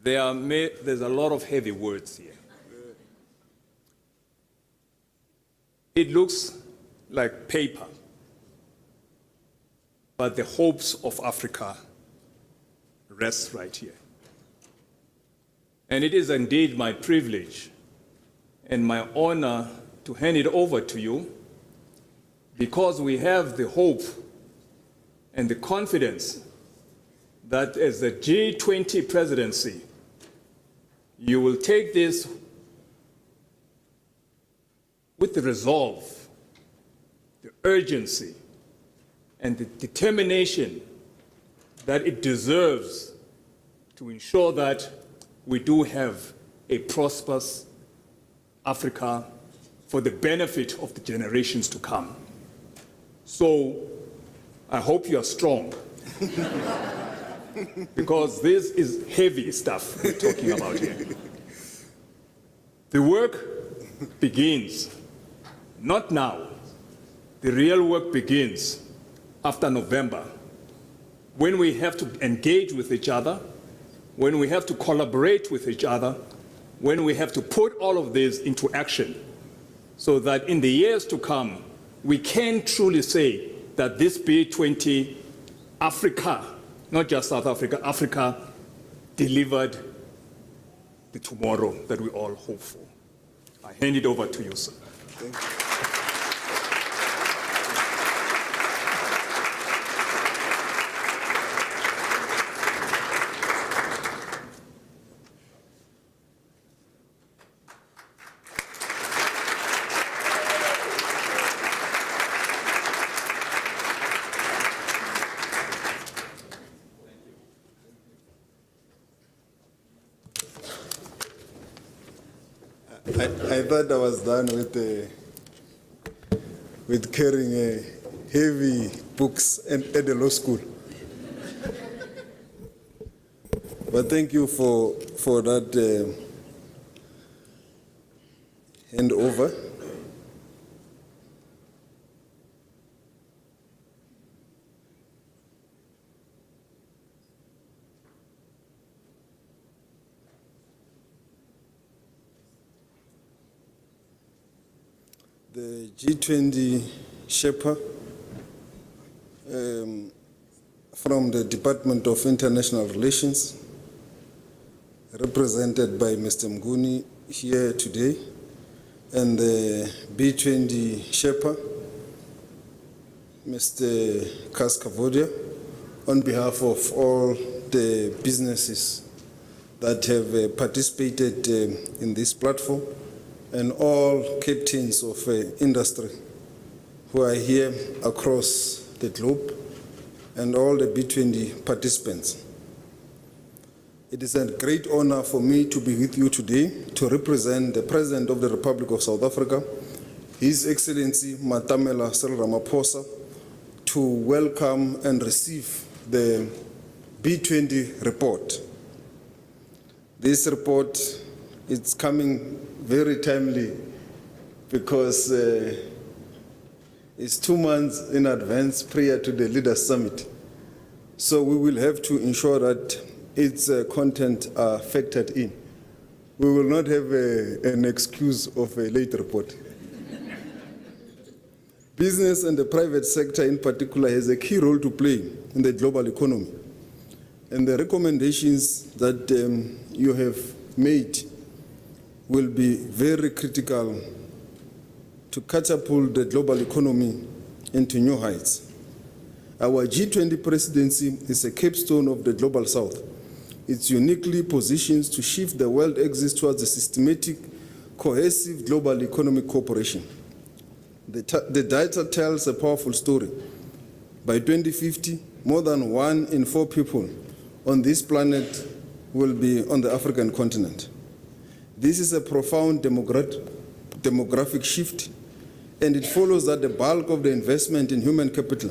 there's a lot of heavy words here. It looks like paper, but the hopes of Africa rest right here. And it is indeed my privilege and my honor to hand it over to you, because we have the hope and the confidence that as the G20 presidency, you will take this with the resolve, the urgency, and the determination that it deserves to ensure that we do have a prosperous Africa for the benefit of the generations to come. So I hope you are strong, because this is heavy stuff we're talking about here. The work begins, not now. The real work begins after November, when we have to engage with each other, when we have to collaborate with each other, when we have to put all of this into action, so that in the years to come, we can truly say that this B20 Africa, not just South Africa, Africa delivered the tomorrow that we all hope for. I hand it over to you, sir. Thank you. I thought I was done with carrying heavy books at the law school. But thank you for that handover. The G20 Sherpa from the Department of International Relations, represented by Mr. Mguni here today, and the B20 Sherpa, Mr. Kaskavodia, on behalf of all the businesses that have participated in this platform, and all captains of industry who are here across the globe, and all the B20 participants. It is a great honor for me to be with you today to represent the President of the Republic of South Africa, His Excellency Matamela Cyril Ramaphosa, to welcome and receive the B20 report. This report is coming very timely because it's 2 months in advance prior to the Leaders Summit. So we will have to ensure that its content are factored in. We will not have an excuse of a late report. Business and the private sector in particular has a key role to play in the global economy. And the recommendations that you have made will be very critical to catapult the global economy into new heights. Our G20 presidency is a capstone of the Global South. It's uniquely positioned to shift the world axis towards a systematic, cohesive global economic cooperation. The data tells a powerful story. By 2050, more than 1 in 4 people on this planet will be on the African continent. This is a profound demographic shift, and it follows that the bulk of the investment in human capital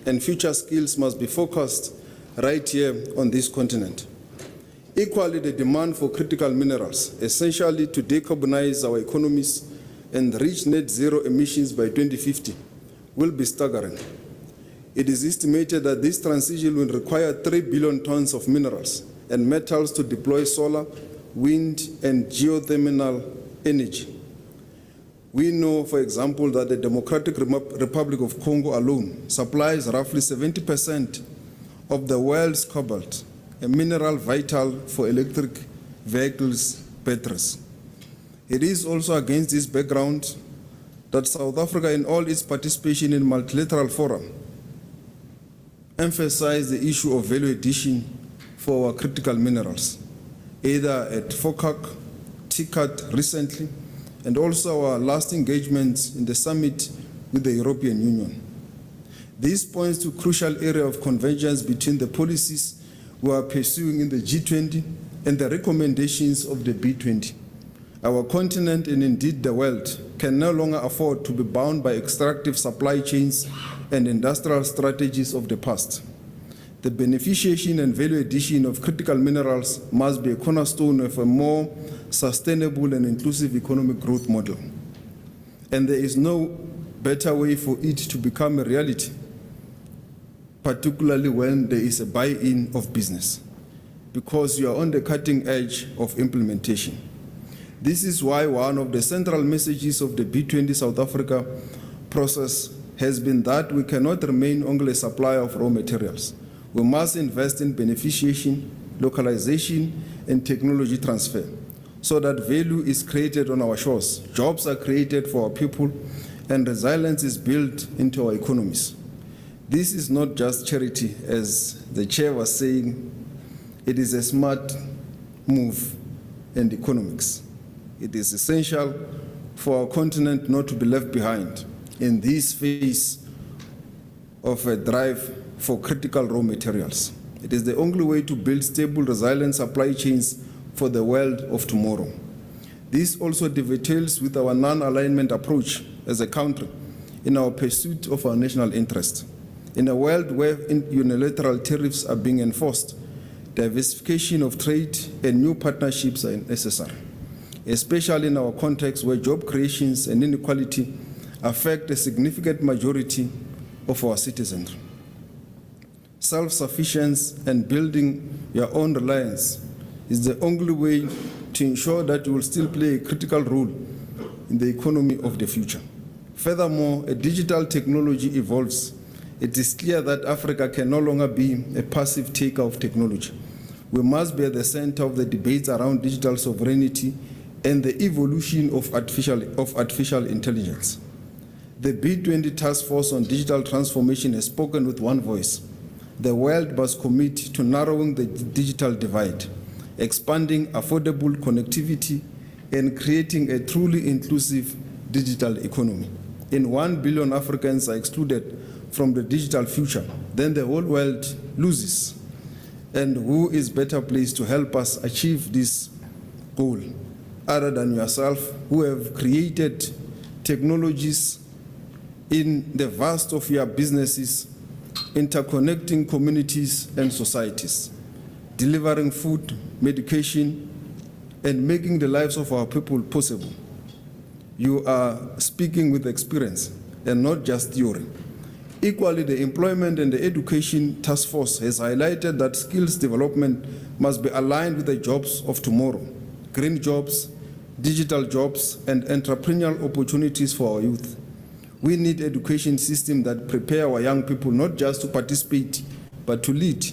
and future skills must be focused right here on this continent. Equally, the demand for critical minerals, essentially to decarbonize our economies and reach net zero emissions by 2050, will be staggering. It is estimated that this transition will require 3 billion tons of minerals and metals to deploy solar, wind, and geothermal energy. We know, for example, that the Democratic Republic of Congo alone supplies roughly 70% of the world's cobalt, a mineral vital for electric vehicles' batteries. It is also against this background that South Africa, in all its participation in multilateral forum, emphasized the issue of value addition for our critical minerals, either at FOCAC, TICAD recently, and also our last engagements in the summit with the European Union. This points to a crucial area of convergence between the policies we are pursuing in the G20 and the recommendations of the B20. Our continent, and indeed the world, can no longer afford to be bound by extractive supply chains and industrial strategies of the past. The beneficiation and value addition of critical minerals must be a cornerstone of a more sustainable and inclusive economic growth model. And there is no better way for it to become a reality, particularly when there is a buy-in of business, because you are on the cutting edge of implementation. This is why one of the central messages of the B20 South Africa process has been that we cannot remain only a supplier of raw materials. We must invest in beneficiation, localization, and technology transfer so that value is created on our shores, jobs are created for our people, and resilience is built into our economies. This is not just charity, as the chair was saying. It is a smart move in economics. It is essential for our continent not to be left behind in this phase of a drive for critical raw materials. It is the only way to build stable, resilient supply chains for the world of tomorrow. This also dovetails with our non-alignment approach as a country in our pursuit of our national interest. In a world where unilateral tariffs are being enforced, diversification of trade and new partnerships are necessary, especially in our context where job creations and inequality affect a significant majority of our citizens. Self-sufficiency and building your own reliance is the only way to ensure that you will still play a critical role in the economy of the future. Furthermore, as digital technology evolves, it is clear that Africa can no longer be a passive taker of technology. We must be at the center of the debates around digital sovereignty and the evolution of artificial intelligence. The B20 Task Force on Digital Transformation has spoken with one voice. The world must commit to narrowing the digital divide, expanding affordable connectivity, and creating a truly inclusive digital economy. If 1 billion Africans are excluded from the digital future, then the whole world loses. And who is better placed to help us achieve this goal other than yourself, who have created technologies in the vast of your businesses, interconnecting communities and societies, delivering food, medication, and making the lives of our people possible. You are speaking with experience and not just theory. Equally, the Employment and the Education Task Force has highlighted that skills development must be aligned with the jobs of tomorrow, green jobs, digital jobs, and entrepreneurial opportunities for our youth. We need education systems that prepare our young people not just to participate, but to lead.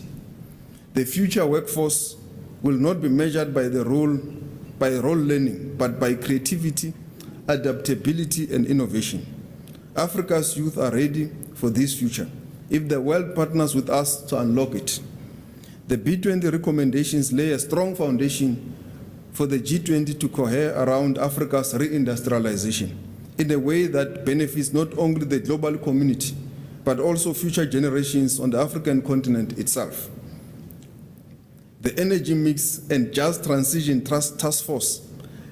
The future workforce will not be measured by role learning, but by creativity, adaptability, and innovation. Africa's youth are ready for this future if the world partners with us to unlock it. The B20 recommendations lay a strong foundation for the G20 to cohere around Africa's reindustrialization in a way that benefits not only the global community, but also future generations on the African continent itself. The Energy Mix and Just Transition Task Force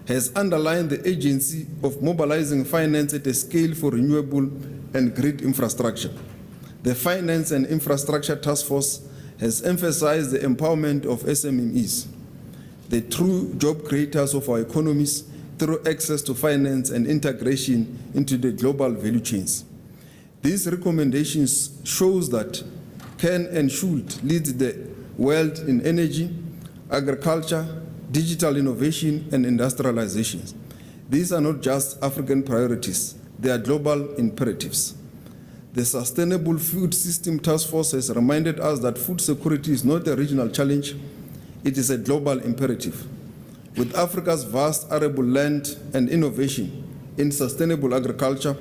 has underlined the urgency of mobilizing finance at a scale for renewable and grid infrastructure. The Finance and Infrastructure Task Force has emphasized the empowerment of SMEs, the true job creators of our economies, through access to finance and integration into the global value chains. These recommendations shows that can and should lead the world in energy, agriculture, digital innovation, and industrialization. These are not just African priorities, they are global imperatives. The Sustainable Food System Task Force has reminded us that food security is not a regional challenge, it is a global imperative. With Africa's vast arable land and innovation in sustainable agriculture,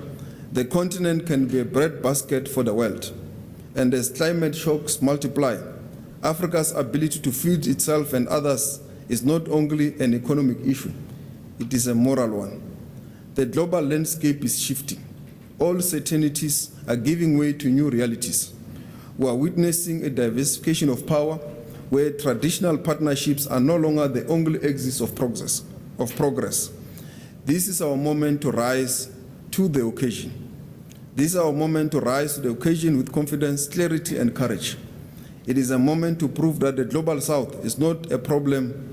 the continent can be a breadbasket for the world. And as climate shocks multiply, Africa's ability to feed itself and others is not only an economic issue, it is a moral one. The global landscape is shifting. All certainties are giving way to new realities. We are witnessing a diversification of power where traditional partnerships are no longer the only axis of progress. This is our moment to rise to the occasion. This is our moment to rise to the occasion with confidence, clarity, and courage. It is a moment to prove that the Global South is not a problem,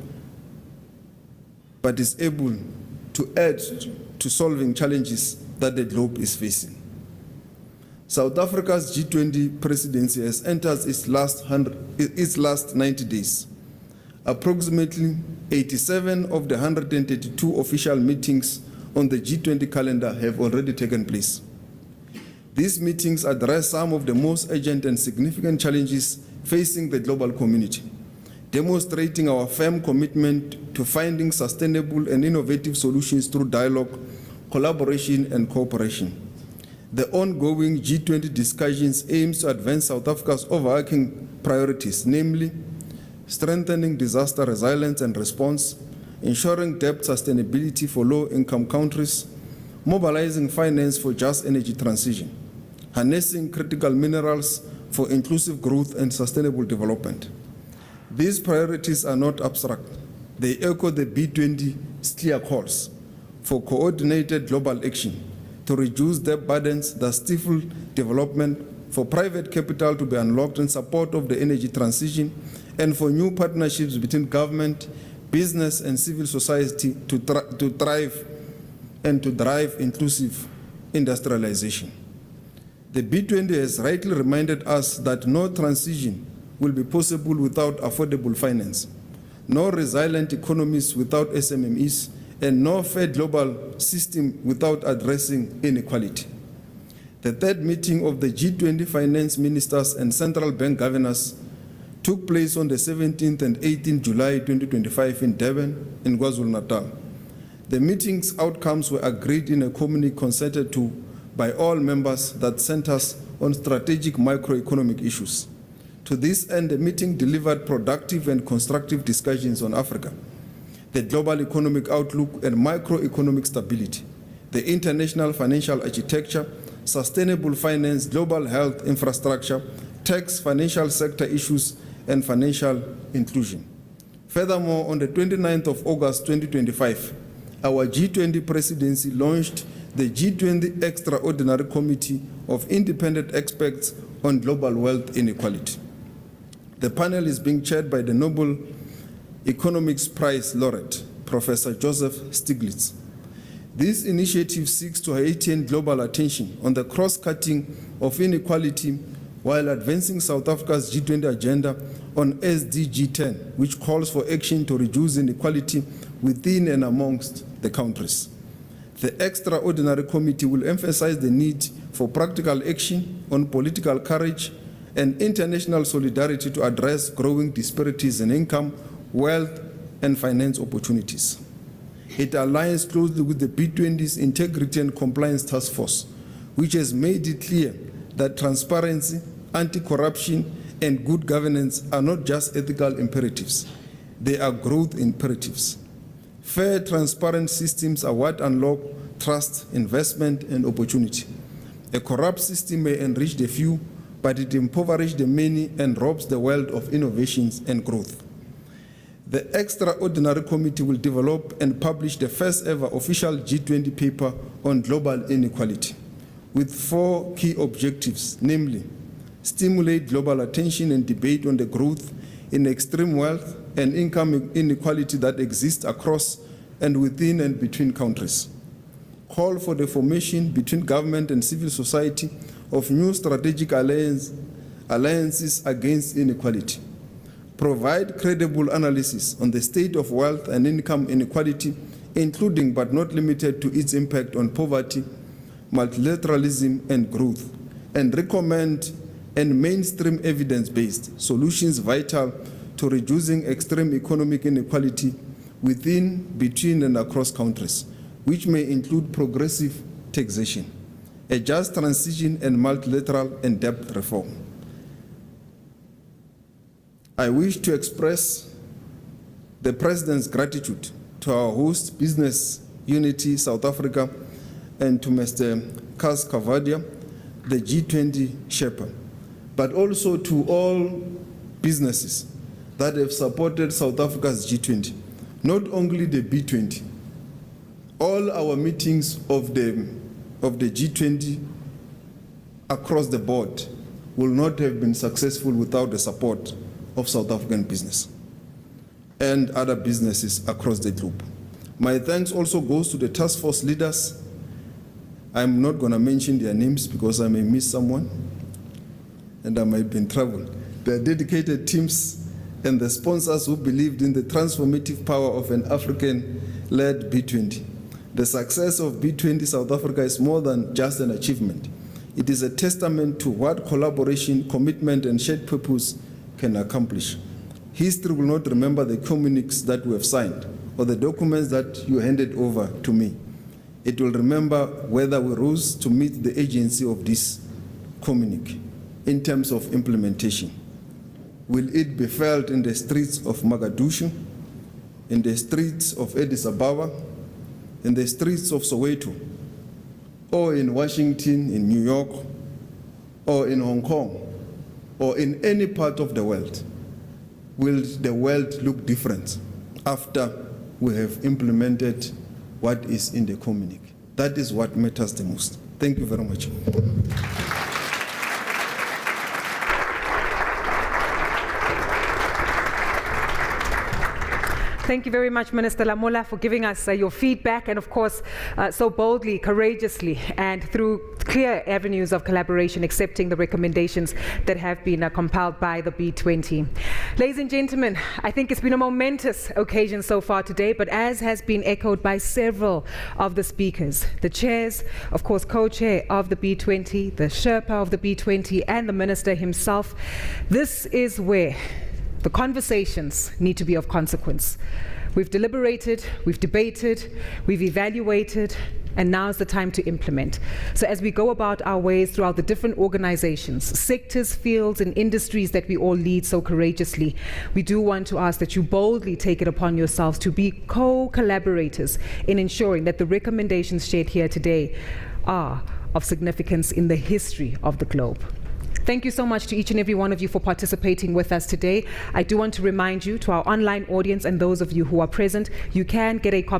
but is able to add to solving challenges that the globe is facing. South Africa's G20 presidency has entered its last 90 days. Approximately 87 of the 132 official meetings on the G20 calendar have already taken place. These meetings address some of the most urgent and significant challenges facing the global community, demonstrating our firm commitment to finding sustainable and innovative solutions through dialogue, collaboration, and cooperation. The ongoing G20 discussions aims to advance South Africa's overarching priorities, namely strengthening disaster resilience and response, ensuring debt sustainability for low-income countries, mobilizing finance for just energy transition, harnessing critical minerals for inclusive growth and sustainable development. These priorities are not abstract. They echo the B20's clear calls for coordinated global action to reduce debt burdens that stifle development, for private capital to be unlocked in support of the energy transition, and for new partnerships between government, business, and civil society to thrive and to drive inclusive industrialization. The B20 has rightly reminded us that no transition will be possible without affordable finance, no resilient economies without SMMEs, and no fair global system without addressing inequality. The third meeting of the G20 finance ministers and central bank governors took place on the 17th and 18th July 2025 in Durban, in KwaZulu-Natal. The meeting's outcomes were agreed in a communique consented to by all members that centers on strategic microeconomic issues. To this end, the meeting delivered productive and constructive discussions on Africa, the global economic outlook and microeconomic stability, the international financial architecture, sustainable finance, global health infrastructure, tax, financial sector issues, and financial inclusion. Furthermore, on the 29th of August 2025, our G20 presidency launched the G20 Extraordinary Committee of Independent Experts on Global Wealth Inequality. The panel is being chaired by the Nobel Economics Prize laureate, Professor Joseph Stiglitz. This initiative seeks to heighten global attention on the cross-cutting of inequality while advancing South Africa's G20 agenda on SDG 10, which calls for action to reduce inequality within and amongst the countries. The Extraordinary Committee will emphasize the need for practical action on political courage and international solidarity to address growing disparities in income, wealth, and finance opportunities. It aligns closely with the B20's Integrity and Compliance Task Force, which has made it clear that transparency, anti-corruption, and good governance are not just ethical imperatives, they are growth imperatives. Fair, transparent systems are what unlock trust, investment, and opportunity. A corrupt system may enrich the few, but it impoverishes the many and robs the world of innovations and growth. The Extraordinary Committee will develop and publish the first ever official G20 paper on global inequality, with 4 key objectives, namely, stimulate global attention and debate on the growth in extreme wealth and income inequality that exists across and within and between countries. Call for the formation between government and civil society of new strategic alliances against inequality. provide credible analysis on the state of wealth and income inequality, including but not limited to its impact on poverty, multilateralism, and growth, and recommend and mainstream evidence-based solutions vital to reducing extreme economic inequality within, between, and across countries, which may include progressive taxation, a just transition, and multilateral and debt reform. I wish to express the President's gratitude to our host, Business Unity South Africa, and to Mr. Kaz Kavadia, the G20 Sherpa, but also to all businesses that have supported South Africa's G20, not only the B20. All our meetings of the G20 across the board will not have been successful without the support of South African business and other businesses across the globe. My thanks also goes to the task force leaders. I'm not going to mention their names because I may miss someone and I might be in trouble. Their dedicated teams and the sponsors who believed in the transformative power of an African-led B20. The success of B20 South Africa is more than just an achievement. It is a testament to what collaboration, commitment, and shared purpose can accomplish. History will not remember the communiques that we have signed or the documents that you handed over to me. It will remember whether we rose to meet the agency of this communique in terms of implementation. Will it be felt in the streets of Mogadishu, in the streets of Addis Ababa, in the streets of Soweto, or in Washington, in New York, or in Hong Kong, or in any part of the world? Will the world look different after we have implemented what is in the communique? That is what matters the most. Thank you very much. Thank you very much, Minister Lamola, for giving us your feedback and, of course, so boldly, courageously, and through clear avenues of collaboration, accepting the recommendations that have been compiled by the B20. Ladies and gentlemen, I think it's been a momentous occasion so far today, but as has been echoed by several of the speakers, the chairs, of course, co-chair of the B20, the Sherpa of the B20, and the Minister himself, this is where the conversations need to be of consequence. We've deliberated, we've debated, we've evaluated, and now's the time to implement. So as we go about our ways throughout the different organizations, sectors, fields, and industries that we all lead so courageously, we do want to ask that you boldly take it upon yourselves to be co-collaborators in ensuring that the recommendations shared here today are of significance in the history of the globe. Thank you so much to each and every one of you for participating with us today. I do want to remind you, to our online audience and those of you who are present, you can get a copy